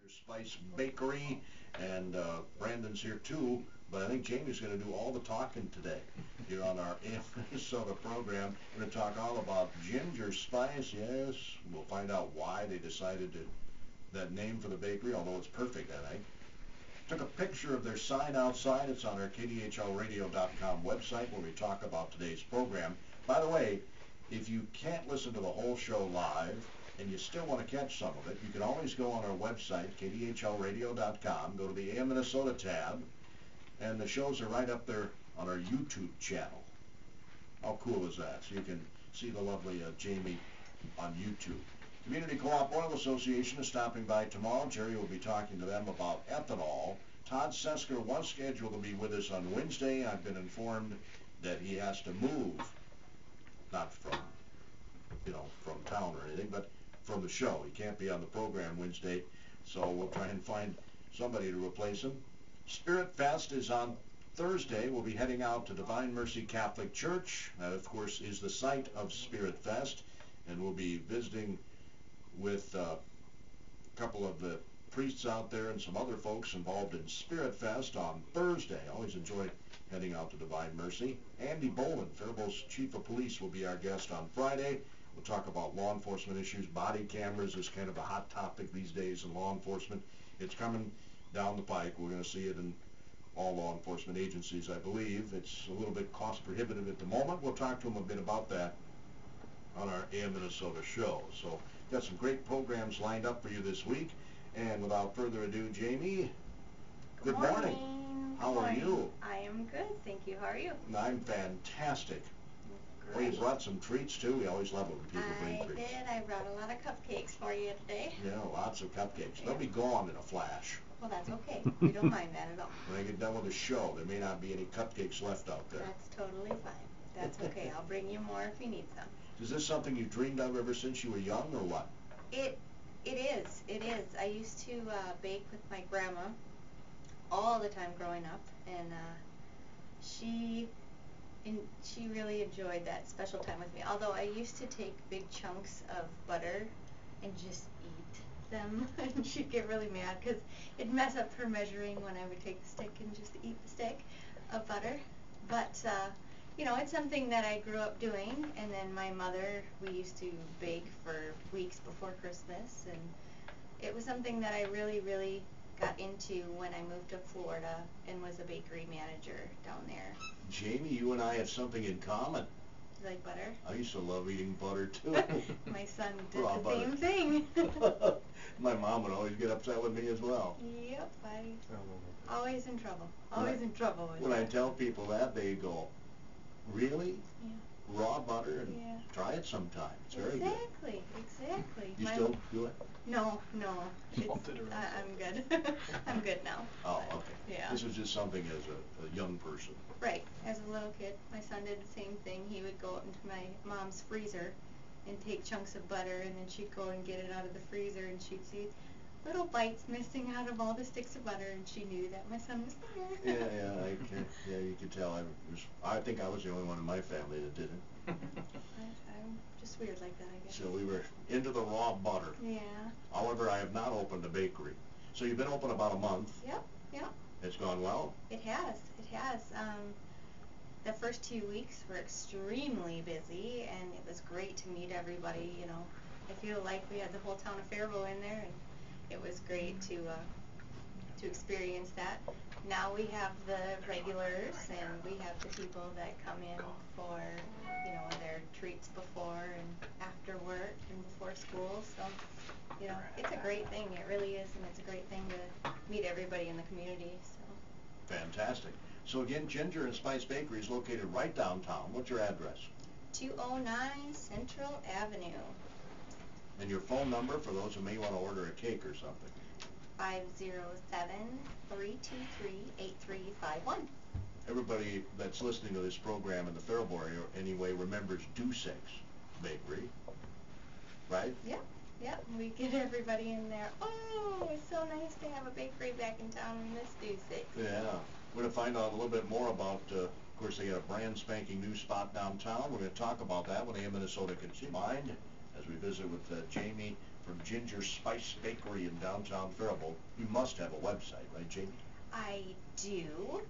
Spice Bakery, and Brandon's here too, but I think Jamie's going to do all the talking today here on our Minnesota program. We're going to talk all about Ginger Spice. Yes, we'll find out why they decided that name for the bakery, although it's perfect, I think. Took a picture of their sign outside. It's on our KDHLradio.com website where we talk about today's program. By the way, if you can't listen to the whole show live and you still want to catch some of it, you can always go on our website, KDHLradio.com, go to the AM Minnesota tab, and the shows are right up there on our YouTube channel. How cool is that? So you can see the lovely Jamie on YouTube. Community Co-op Oil Association is stopping by tomorrow. Jerry will be talking to them about ethanol. Todd Sesker was scheduled to be with us on Wednesday. I've been informed that he has to move, not from, from town or anything, but from the show. He can't be on the program Wednesday, so we'll try and find somebody to replace him. Spirit Fest is on Thursday. We'll be heading out to Divine Mercy Catholic Church. That, of course, is the site of Spirit Fest, and we'll be visiting with a couple of the priests out there and some other folks involved in Spirit Fest on Thursday. I always enjoy heading out to Divine Mercy. Andy Boland, Faribault's Chief of Police, will be our guest on Friday. We'll talk about law enforcement issues. Body cameras is kind of a hot topic these days in law enforcement. It's coming down the pike. We're going to see it in all law enforcement agencies, I believe. It's a little bit cost prohibitive at the moment. We'll talk to them a bit about that on our AM Minnesota show. So got some great programs lined up for you this week. And without further ado, Jamie, good morning. How are you? I am good, thank you. How are you? I'm fantastic. Great. Well, you brought some treats too. We always love it when people bring treats. I did. I brought a lot of cupcakes for you today. Yeah, lots of cupcakes. They'll be gone in a flash. Well, that's okay. We don't mind that at all. When I get done with the show, there may not be any cupcakes left out there. That's totally fine. That's okay. I'll bring you more if you need some. Is this something you dreamed of ever since you were young, or what? It is. It is. I used to bake with my grandma all the time growing up, and she really enjoyed that special time with me. Although I used to take big chunks of butter and just eat them, and she'd get really mad because it'd mess up her measuring when I would take the stick and just eat the stick of butter. But it's something that I grew up doing, and then my mother, we used to bake for weeks before Christmas, and it was something that I really, really got into when I moved to Florida and was a bakery manager down there. Jamie, you and I have something in common. You like butter? I used to love eating butter too. My son did Raw the butter. same thing. My mom would always get upset with me as well. Yep, always in trouble. Always in trouble with When that. I tell people that, they go, "Really? Yeah. Raw butter? And Yeah. Try it sometime. It's very good." Exactly. You still do it? No. I'm good. I'm good now. Oh, But, okay. Yeah. This was just something as a young person. Right. As a little kid, my son did the same thing. He would go out into my mom's freezer and take chunks of butter, and then she'd go and get it out of the freezer, and she'd see little bites missing out of all the sticks of butter, and she knew that my son was there. Yeah, you could tell. I think I was the only one in my family that did it. I'm just weird like that, I guess. So we were into the raw butter. Yeah. However, I have not opened a bakery. So you've been open about a month. Yep. It's gone well? It has. The first 2 weeks were extremely busy, and it was great to meet everybody. I feel like we had the whole town of Faribault in there, and it was great to experience that. Now we have the regulars, and we have the people that come in for their treats before and after work and before school. So it's a great thing. It really is, and it's a great thing to meet everybody in the community. So. Fantastic. So again, Ginger and Spice Bakery is located right downtown. What's your address? 209 Central Avenue. And your phone number for those who may want to order a cake or something? 507-323-8351. Everybody that's listening to this program in the Faribault area anyway remembers Dusek's Bakery, right? Yep. We get everybody in there. Oh, it's so nice to have a bakery back in town. We miss Dusek's. Yeah. We're going to find out a little bit more about, of course, they got a brand spanking new spot downtown. We're going to talk about that when AM Minnesota gets mind. as we visit with Jamie from Ginger Spice Bakery in downtown Faribault. You must have a website, right, Jamie? I do.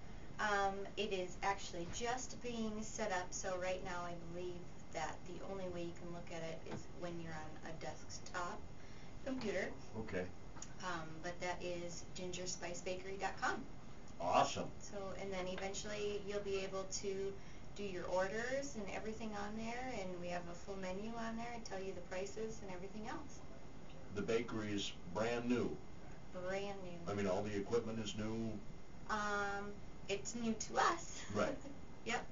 It is actually just being set up, so right now I believe that the only way you can look at it is when you're on a desktop computer. Okay. But that is gingerspicebakery.com. Awesome. So, and then eventually you'll be able to do your orders and everything on there, and we have a full menu on there and tell you the prices and everything else. The bakery is brand new. Brand new. I mean, all the equipment is new. It's new to us. Right. Yep.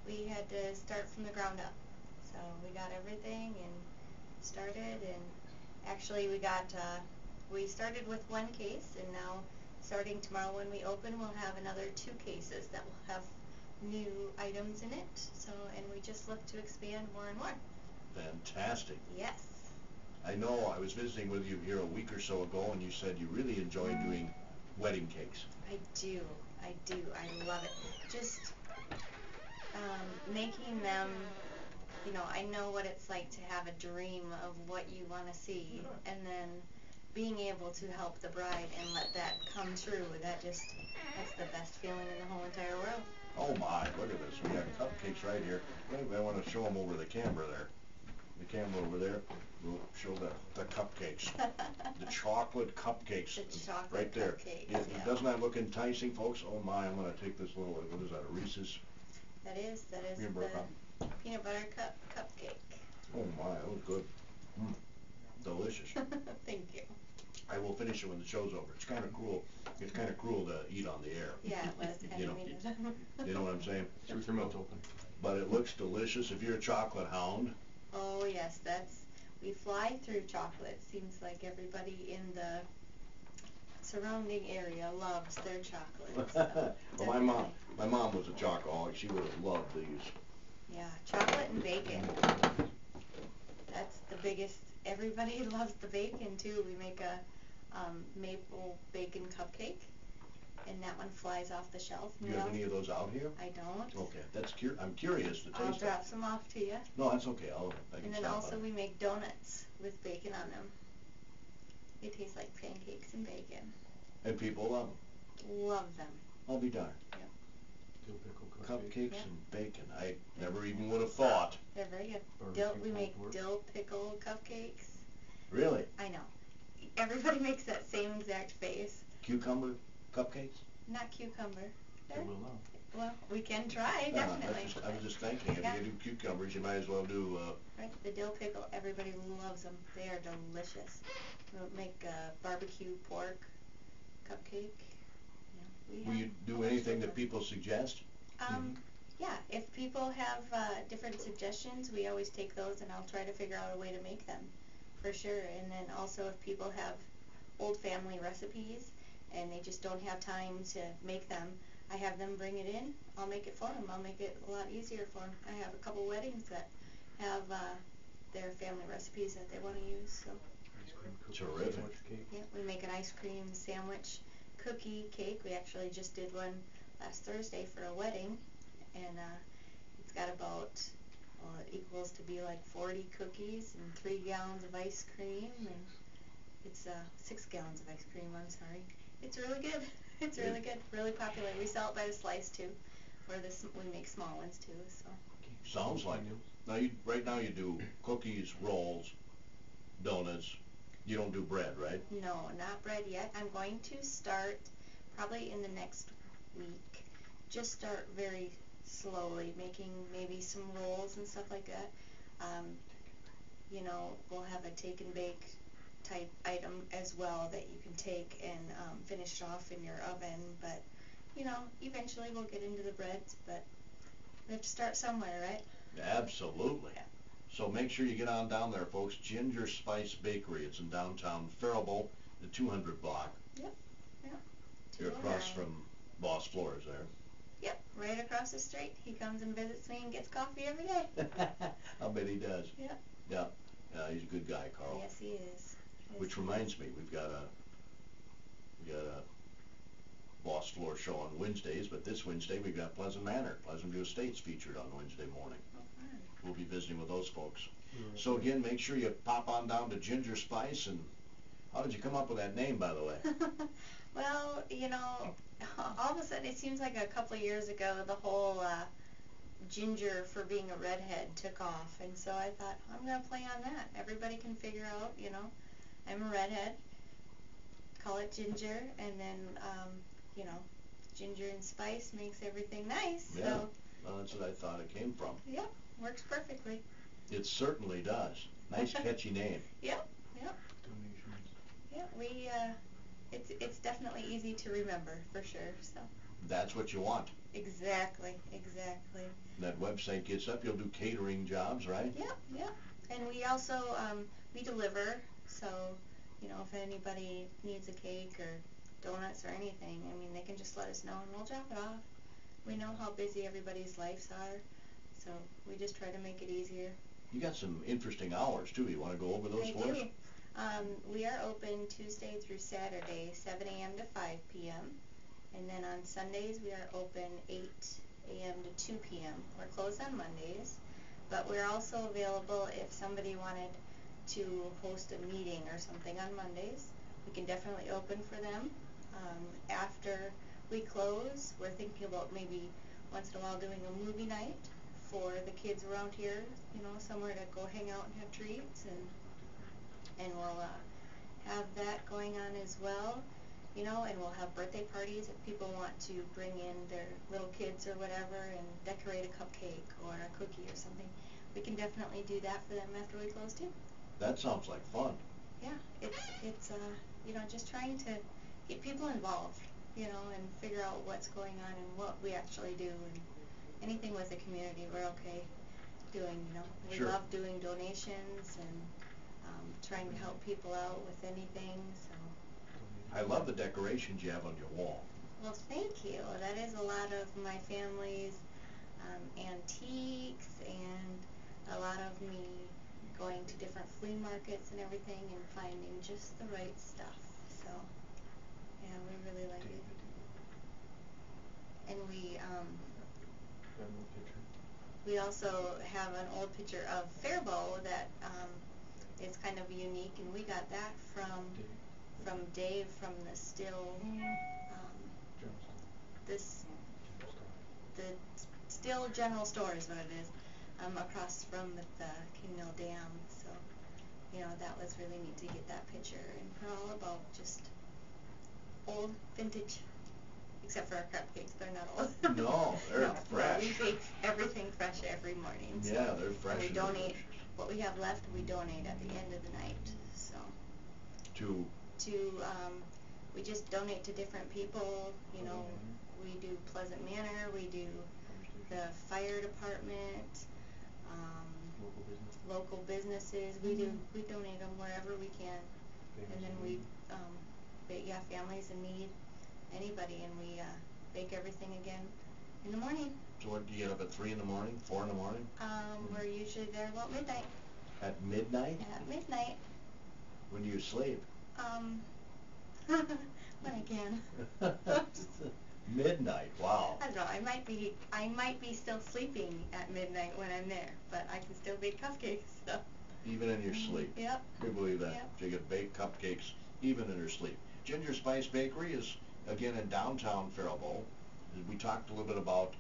We had to start from the ground up. So we got everything and started, and actually we started with one case, and now starting tomorrow when we open, we'll have another 2 cases that will have new items in it. So, and we just look to expand more and more. Fantastic. Yes. I know I was visiting with you here a week or so ago, and you said you really enjoy doing wedding cakes. I do. I love it. Just making them, you know, I know what it's like to have a dream of what you want to see, and then being able to help the bride and let that come true, that's the best feeling in the whole entire world. Oh my, look at this. We got cupcakes right here. I want to show them over the camera there. The camera over there. We'll show the cupcakes. The chocolate cupcakes. The chocolate right there. Cupcakes, Yeah, yeah. Doesn't that look enticing, folks? Oh my, I'm going to take this little, what is that, a Reese's? That is Peanut butter the peanut butter cupcake. Oh my, that was good. Delicious. Thank you. I will finish it when the show's over. It's kind of cruel. It's kind of cruel to eat on the air. Yeah, it was kind You of know. neat. You know what I'm saying? With your mouth open. But it looks delicious. If you're a chocolate hound. Oh yes, we fly through chocolate. Seems like everybody in the surrounding area loves their chocolates. So Well, my mom was a chocoholic. She would have loved these. yeah, chocolate and bacon. That's the biggest. Everybody loves the bacon too. We make a maple bacon cupcake, and that one flies off the shelf. Do you have any of those out here? I don't. Okay, I'm curious to taste I'll them. drop some off to you. No, that's okay. I can And then stop also by. we make donuts with bacon on them. They taste like pancakes and bacon. And people love them. Love them. I'll be darned. Yep. Dill pickle Cupcakes Yeah. and bacon. I never even would have thought. They're very good. Barbecue We make pulled pork. dill pickle cupcakes. Really? I know. Everybody makes that same exact face. Cucumber cupcakes? Not cucumber. They will now. Well, we can try, Yeah, definitely. I was just thinking, if Yeah. you do cucumbers, you might as well do, Right, the dill pickle, everybody loves them. They are delicious. We'll make a barbecue pork cupcake. will you do anything that people suggest? Yeah, if people have different suggestions, we always take those, and I'll try to figure out a way to make them, for sure. And then also if people have old family recipes and they just don't have time to make them, I have them bring it in. I'll make it for them. I'll make it a lot easier for them. I have a couple weddings that have their family recipes that they want to use. So Ice cream cookie Terrific. sandwich cake. yeah, we make an ice cream sandwich cookie cake. We actually just did one last Thursday for a wedding, and it's got about, it equals to be like 40 cookies and 3 gallons of ice cream, and it's 6 gallons of ice cream, I'm sorry. It's really good. It's really good. Really popular. We sell it by the slice too, or we make small ones too. So Sounds like it. Now, right now you do cookies, rolls, donuts. You don't do bread, right? no, not bread yet. I'm going to start probably in the next week. Just start very slowly, making maybe some rolls and stuff like that. You know, we'll have a take and bake type item as well that you can take and finish off in your oven. But you know, eventually we'll get into the breads. But we have to start somewhere, right? Absolutely. Yeah. So make sure you get on down there, folks. Ginger Spice Bakery. It's in downtown Faribault, the 200 block. Yep. You're across 209. from Boss Floors there. Yep, right across the street. He comes and visits me and gets coffee every day. I bet he does. Yep. Yeah. He's a good guy, Carl. Yes, he is. Yes, Which he reminds me, we've got a Boss Floor show on Wednesdays, but this Wednesday we've got Pleasant Manor, Pleasant View Estates featured on Wednesday morning. We'll be visiting with those folks. So again, make sure you pop on down to Ginger Spice. And how did you come up with that name, by the way? Well, you know, all of a sudden it seems like a couple of years ago the whole ginger for being a redhead took off, and so I thought, I'm going to play on that. Everybody can figure out, you know, I'm a redhead, call it ginger, and then, you know, ginger and spice makes everything nice. Yeah, So, well, that's what I thought it came from. yep, works perfectly. It certainly does. Nice catchy name. Yep, yep. Donations. Yep, it's definitely easy to remember, for sure, so. That's what you want. Exactly, exactly. That website gets up, you'll do catering jobs, right? Yep, yep. And we also, we deliver, so, you know, if anybody needs a cake or donuts or anything, I mean, they can just let us know and we'll drop it off. We know how busy everybody's lives are, so we just try to make it easier. You got some interesting hours, too. You want to go over those for us? I do. We are open Tuesday through Saturday, 7 a.m. to 5 p.m. And then on Sundays we are open 8 a.m. to 2 p.m. We're closed on Mondays, but we're also available if somebody wanted to host a meeting or something on Mondays. We can definitely open for them. After we close, we're thinking about maybe once in a while doing a movie night for the kids around here, you know, somewhere to go hang out and have treats, and we'll have that going on as well. You know, and we'll have birthday parties if people want to bring in their little kids or whatever and decorate a cupcake or a cookie or something. We can definitely do that for them after we close too. That sounds like fun. Yeah, it's you know, just trying to get people involved, you know, and figure out what's going on and what we actually do, and anything with the community we're okay doing, you know. We Sure. love doing donations and trying to help people out with anything, so. I love the decorations you have on your wall. Well, thank you. That is a lot of my family's antiques, and a lot of me going to different flea markets and everything and finding just the right stuff. So, yeah, we really like it. And we also have an old picture of Faribault that is kind of unique, and we got that from Dave from the Still General Store is what it is, across from the King Mill Dam. So, you know, that was really neat to get that picture, and we're all about just old vintage, except for our cupcakes. They're not old. No, they're fresh. We bake everything fresh every morning. So, Yeah, they're fresh. and we and donate delicious. what we have left. We donate at the end of the night. So. To We just donate to different people, you know. We do Pleasant Manor, we do the fire department, local businesses. We donate them wherever we can, and then we families in need, anybody, and we bake everything again in the morning. So what, do you get up at 3 in the morning, 4 in the morning? We're usually there about midnight. At midnight? At midnight. When do you sleep? When I can. Midnight, wow. I don't know, I might be still sleeping at midnight when I'm there, but I can still bake cupcakes, so. Even in your sleep? Yep. Can you believe that? Yep. You can bake cupcakes even in your sleep. Ginger Spice Bakery is, again, in downtown Faribault. We talked a little bit about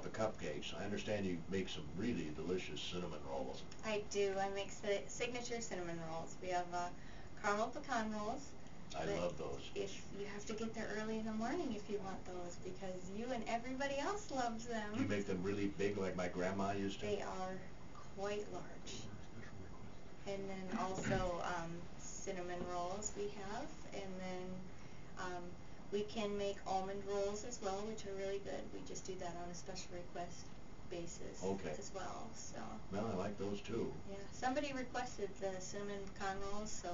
the cupcakes. I understand you make some really delicious cinnamon rolls. I do. I make signature cinnamon rolls. We have caramel pecan rolls. I love those. If you have to get there early in the morning if you want those, because you and everybody else loves them. Do you make them really big like my grandma used to? They are quite large. And then also cinnamon rolls we have, and then we can make almond rolls as well, which are really good. We just do that on a special request basis as well. So. Well, I like those too. Yeah, somebody requested the cinnamon pecan rolls, so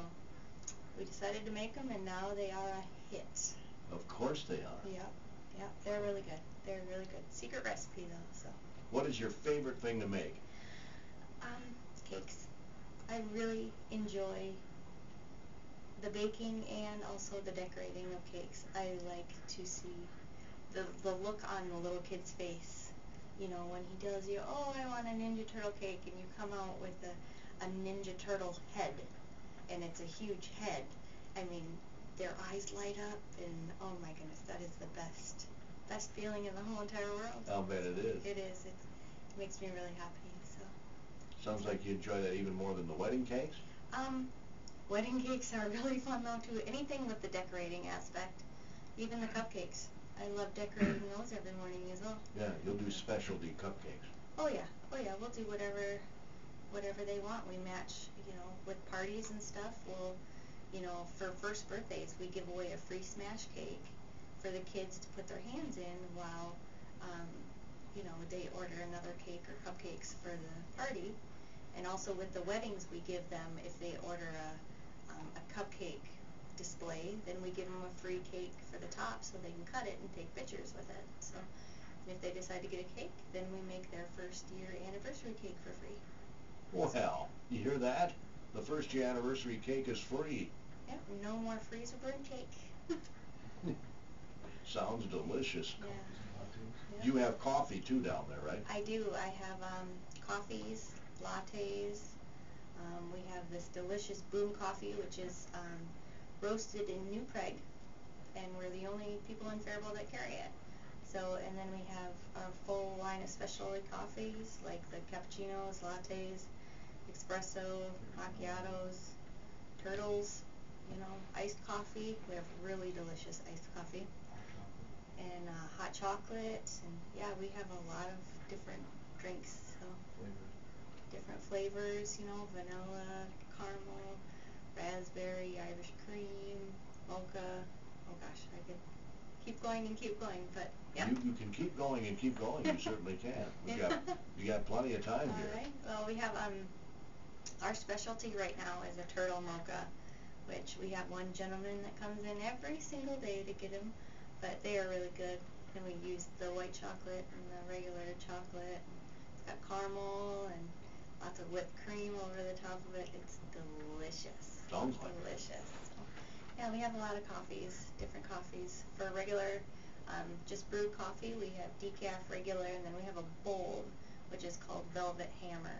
we decided to make them, and now they are a hit. Of course they are. Yep, yep, they're really good. They're really good. Secret recipe though, so. What is your favorite thing to make? Cakes. I really enjoy the baking and also the decorating of cakes. I like to see the look on the little kid's face. You know, when he tells you, oh, I want a Ninja Turtle cake, and you come out with a Ninja Turtle head, and it's a huge head. I mean, their eyes light up, and oh my goodness, that is the best feeling in the whole entire world. I'll bet it is. It is. It makes me really happy. So. Sounds like you enjoy that even more than the wedding cakes? Wedding cakes are really fun though too. Anything with the decorating aspect, even the cupcakes. I love decorating those every morning as well. Yeah, you'll do specialty cupcakes. Oh yeah, we'll do whatever they want. We match, you know, with parties and stuff. We'll, you know, for first birthdays, we give away a free smash cake for the kids to put their hands in while, you know, they order another cake or cupcakes for the party. And also with the weddings, we give them, if they order a cupcake display, then we give them a free cake for the top so they can cut it and take pictures with it. So if they decide to get a cake, then we make their first year anniversary cake for free. Well, you hear that? The first year anniversary cake is free. Yeah, no more freezer burn cake. Sounds delicious. Yeah. Yeah. You have coffee too down there, right? I do. I have coffees, lattes. We have this delicious boom coffee, which is roasted in New Prague, and we're the only people in Faribault that carry it. So, and then we have our full line of specialty coffees, like the cappuccinos, lattes, espresso, macchiatos, turtles, you know, iced coffee. We have really delicious iced coffee. And hot chocolate, and yeah, we have a lot of different drinks, so different flavors, you know, vanilla, caramel, raspberry, Irish cream, mocha. Oh gosh, I could keep going and keep going, but yeah. You can keep going and keep going. You certainly can. You got plenty of time here. All right. Well, we have our specialty right now is a turtle mocha, which we have one gentleman that comes in every single day to get them. But they are really good, and we use the white chocolate and the regular chocolate. It's got caramel and lots of whipped cream over the top of it. It's delicious. Sounds like delicious. So, yeah, we have a lot of coffees, different coffees. For regular, just brewed coffee, we have decaf, regular, and then we have a bold, which is called Velvet Hammer,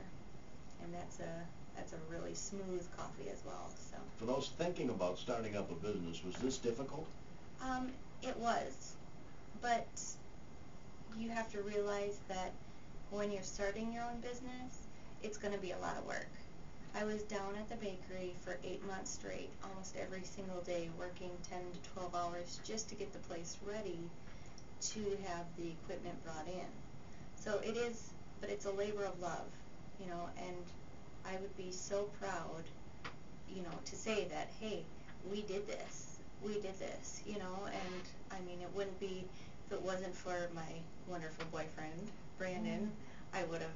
and that's a really smooth coffee as well. So. For those thinking about starting up a business, was this difficult? It was, but you have to realize that when you're starting your own business, it's going to be a lot of work. I was down at the bakery for 8 months straight, almost every single day, working 10 to 12 hours just to get the place ready to have the equipment brought in. So it is, but it's a labor of love, you know, and I would be so proud, you know, to say that, hey, we did this, you know, and I mean, it wouldn't be, if it wasn't for my wonderful boyfriend, Brandon, I would have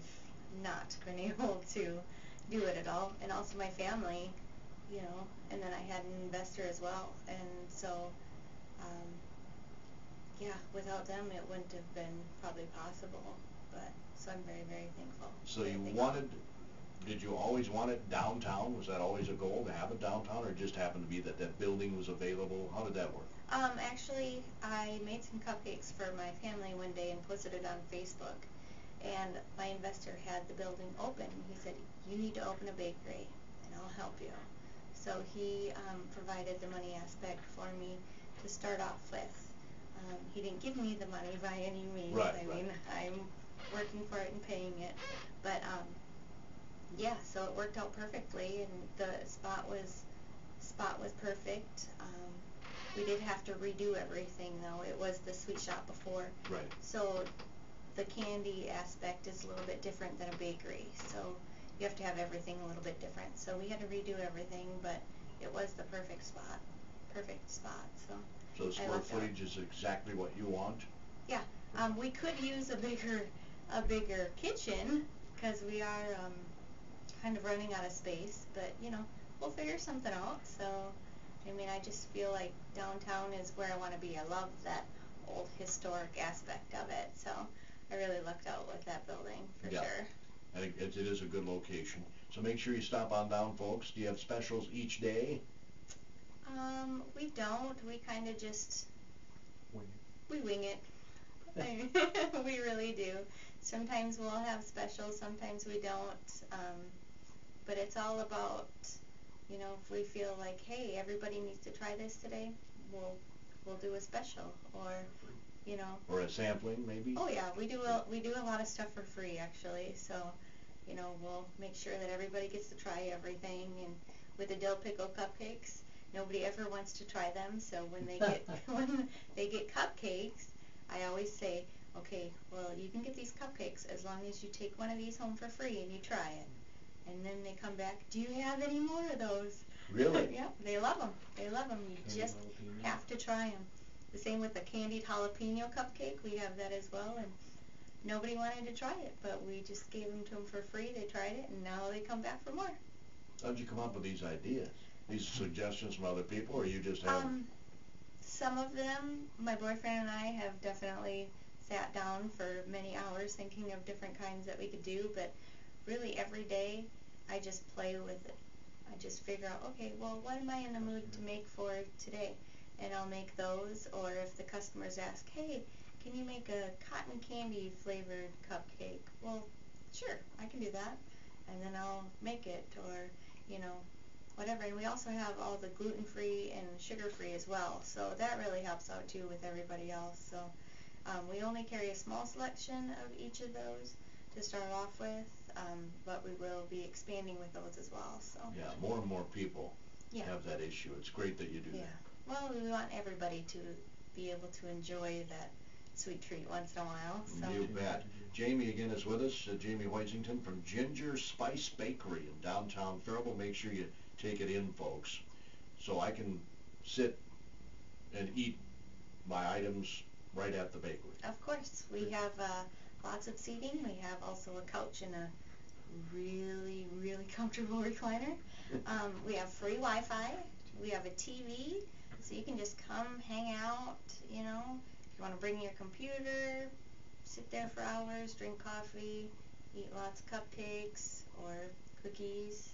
not been able to do it at all, and also my family, you know, and then I had an investor as well, and so, yeah, without them it wouldn't have been probably possible, but, so I'm very, very thankful. So did you always want it downtown? Was that always a goal to have it downtown, or it just happened to be that that building was available? How did that work? Actually, I made some cupcakes for my family one day and posted it on Facebook, and my investor had the building open. He said, you need to open a bakery, and I'll help you. So he provided the money aspect for me to start off with. He didn't give me the money by any means. Right, I mean, I'm working for it and paying it, but yeah, so it worked out perfectly, and the spot was perfect. We did have to redo everything though. It was the sweet shop before. Right. So the candy aspect is a little bit different than a bakery. So you have to have everything a little bit different. So we had to redo everything, but it was the perfect spot. So the square footage is exactly what you want? Yeah. We could use a bigger kitchen, because we are kind of running out of space, but you know, we'll figure something out. So I mean, I just feel like downtown is where I want to be. I love that old historic aspect of it, so I really lucked out with that building for sure. I think it is a good location. So make sure you stop on down, folks. Do you have specials each day? We don't. We kind of just, Wing we wing it. We really do. Sometimes we'll have specials, sometimes we don't. But it's all about, you know, if we feel like, hey, everybody needs to try this today, we'll do a special, or, you know. Or a sampling, maybe? Oh yeah, we do a lot of stuff for free actually. So, you know, we'll make sure that everybody gets to try everything. And with the dill pickle cupcakes, nobody ever wants to try them. So when they get when they get cupcakes, I always say, okay, well, you can get these cupcakes as long as you take one of these home for free and you try it. And then they come back, do you have any more of those? Really? Yeah, they love them. They love them. You Candied just jalapeno. have to try them. The same with the candied jalapeno cupcake. We have that as well, and nobody wanted to try it, but we just gave them to them for free. They tried it, and now they come back for more. How'd you come up with these ideas? These suggestions from other people, or you just have... Some of them, my boyfriend and I have definitely sat down for many hours thinking of different kinds that we could do, but really every day I just play with it. I just figure out, okay, well, what am I in the mood to make for today? And I'll make those, or if the customers ask, hey, can you make a cotton candy flavored cupcake? Well, sure, I can do that. And then I'll make it, or, you know, whatever. And we also have all the gluten-free and sugar-free as well, so that really helps out too with everybody else. So we only carry a small selection of each of those to start off with, but we will be expanding with those as well. So Yeah, more and more people yeah. have that issue. It's great that you do Yeah. that. Well, we want everybody to be able to enjoy that sweet treat once in a while. So. You bet. Jamie again is with us, Jamie Hoisington from Ginger Spice Bakery in downtown Faribault. Make sure you take it in, folks, so I can sit and eat my items right at the bakery. Of course. We have lots of seating. We have also a couch and a really, really comfortable recliner. We have free Wi-Fi. We have a TV, so you can just come hang out, you know. If you want to bring your computer, sit there for hours, drink coffee, eat lots of cupcakes or cookies,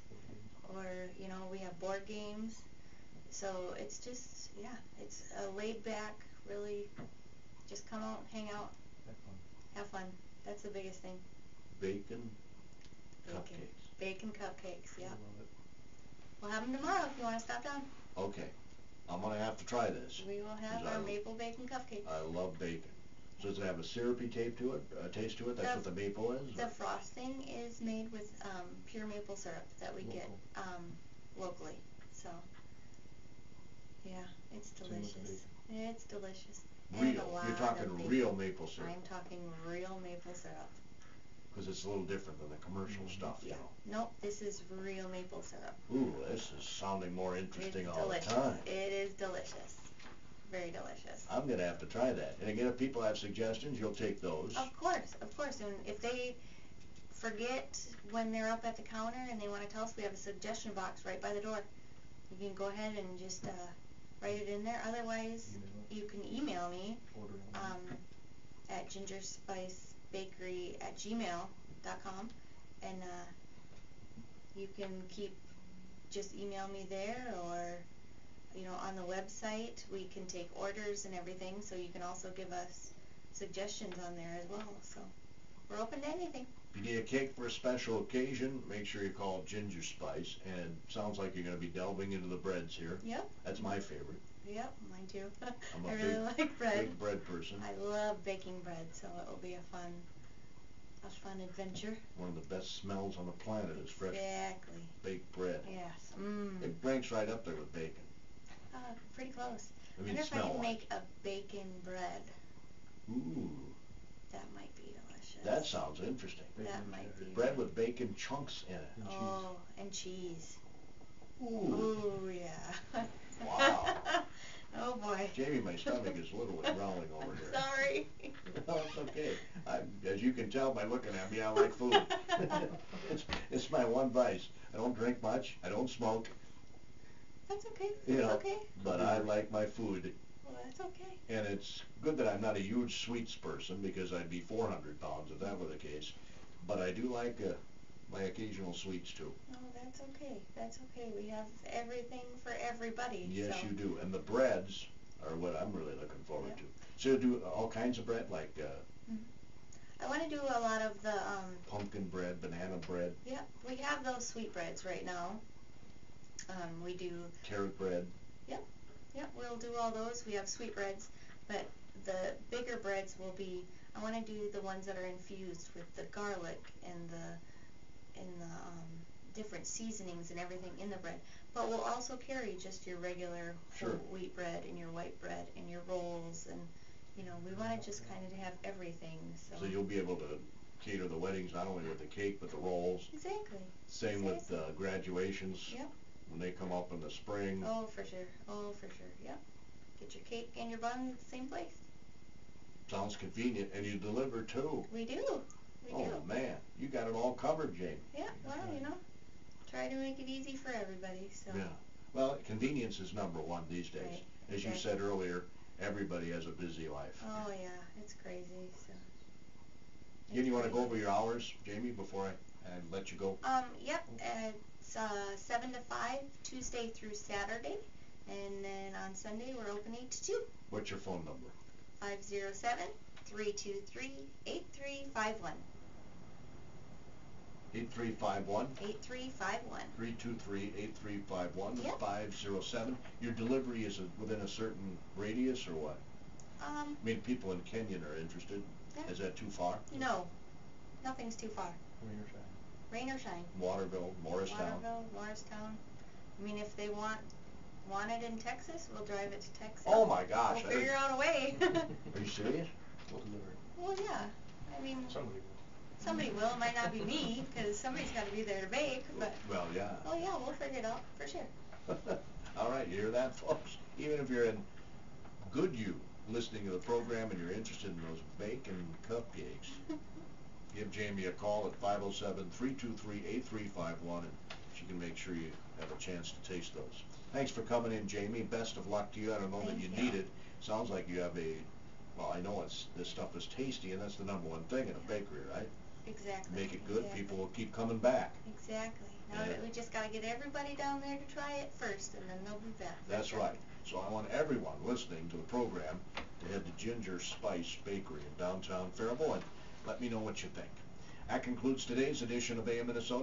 or, you know, we have board games. So it's just, yeah, it's a laid back, really, just come out, hang out, have fun. That's the biggest thing. Bacon Bacon. cupcakes. Bacon cupcakes, yeah. I love it. We'll have them tomorrow if you want to stop down. Okay, I'm going to have to try this. We will have 'Cause our maple bacon cupcakes. I love bacon. So does it have a syrupy taste to it? Taste to it? That's what the maple is? The frosting is made with pure maple syrup that we get locally. So, yeah, it's delicious. It's delicious. And a Real. lot You're talking of bacon. real maple syrup. I'm talking real maple syrup. Because it's a little different than the commercial stuff, you Yeah. know. Nope, this is real maple syrup. Ooh, this is sounding more interesting It's all delicious. the time. It is delicious. Very delicious. I'm going to have to try that. And again, if people have suggestions, you'll take those. Of course, of course. And if they forget when they're up at the counter and they want to tell us, we have a suggestion box right by the door. You can go ahead and just write it in there. Otherwise, you can email me at gingerspicebakery@gmail.com, and you can just email me there, or, you know, on the website we can take orders and everything, so you can also give us suggestions on there as well. So we're open to anything. If you need a cake for a special occasion, make sure you call Ginger Spice. And it sounds like you're going to be delving into the breads here. Yep. That's my favorite. Yep, mine too. I'm I a really like bread. big bread person. I love baking bread, so it will be a fun adventure. One of the best smells on the planet is fresh Exactly. baked bread. Yes. It ranks right up there with bacon. Pretty close. I I mean, wonder if I smell can wise. make a bacon bread. Ooh, That might be delicious. that sounds interesting. That might be. Bread with bacon chunks in it. And cheese. Oh, and cheese. Ooh, Ooh, yeah. Wow. Oh boy. Jamie, my stomach is literally growling over here. Sorry. No, it's okay. As you can tell by looking at me, I like food. It's my one vice. I don't drink much. I don't smoke. That's okay. You That's know, okay. but I like my food. Well, that's okay. And it's good that I'm not a huge sweets person, because I'd be 400 pounds if that were the case. But I do like my occasional sweets too. Oh, that's okay. That's okay. We have everything for everybody. Yes, so. you do. And the breads are what I'm really looking forward Yep. to. So you do all kinds of bread, like I want to do a lot of the, pumpkin bread, banana bread, yep, we have those sweet breads right now. We do, carrot bread. yep, we'll do all those. We have sweet breads, but the bigger breads will be, I want to do the ones that are infused with the garlic and the different seasonings and everything in the bread. But we'll also carry just your regular whole Sure. wheat bread and your white bread and your rolls, and you know, we want to just kind of have everything. So you'll be able to cater the weddings not only with the cake but the rolls. Exactly. Same with graduations. Yep. When they come up in the spring. Oh, for sure. Oh, for sure. Yep. Get your cake and your bun at the same place. Sounds convenient, and you deliver too. We do. We Oh do. man, you got it all covered, Jamie. Yeah. Well, you know, try to make it easy for everybody. So. Yeah. Well, convenience is number one these days. Right. As you Exactly. said earlier, everybody has a busy life. Oh yeah, it's crazy. So. Again, you want to go crazy. over your hours, Jamie, before I let you go? Yep. It's 7 to 5, Tuesday through Saturday, and then on Sunday we're open 8 to 2. What's your phone number? 507-323-8351. 8351 8351. 323-8351 Yep. 507. Your delivery is within a certain radius or what? I mean, people in Kenyon are interested. Yeah. Is that too far? No, nothing's too far. Rain or shine. Rain or shine. Waterville, Morristown. Waterville, Morristown. I mean, if they want it in Texas, we'll drive it to Texas. Oh my gosh. We'll figure out a way. Are you serious? We'll deliver it. Well, yeah. I mean, Somebody will. somebody will. It might not be me, because somebody's got to be there to bake. But Well, yeah. oh yeah, we'll figure it out for sure. All right, you hear that, folks? Even if you're in Goodhue listening to the program and you're interested in those bacon cupcakes, give Jamie a call at 507-323-8351, and she can make sure you have a chance to taste those. Thanks for coming in, Jamie. Best of luck to you. I don't know that Thank you you. need it. Sounds like you have well, I know this stuff is tasty, and that's the number one thing in a bakery, right? Exactly. Make it good, Exactly. people will keep coming back. Exactly. Now Yeah. we just got to get everybody down there to try it first, and then they'll be back. for That's sure. right. So I want everyone listening to the program to head to Ginger Spice Bakery in downtown Faribault and let me know what you think. That concludes today's edition of AM Minnesota.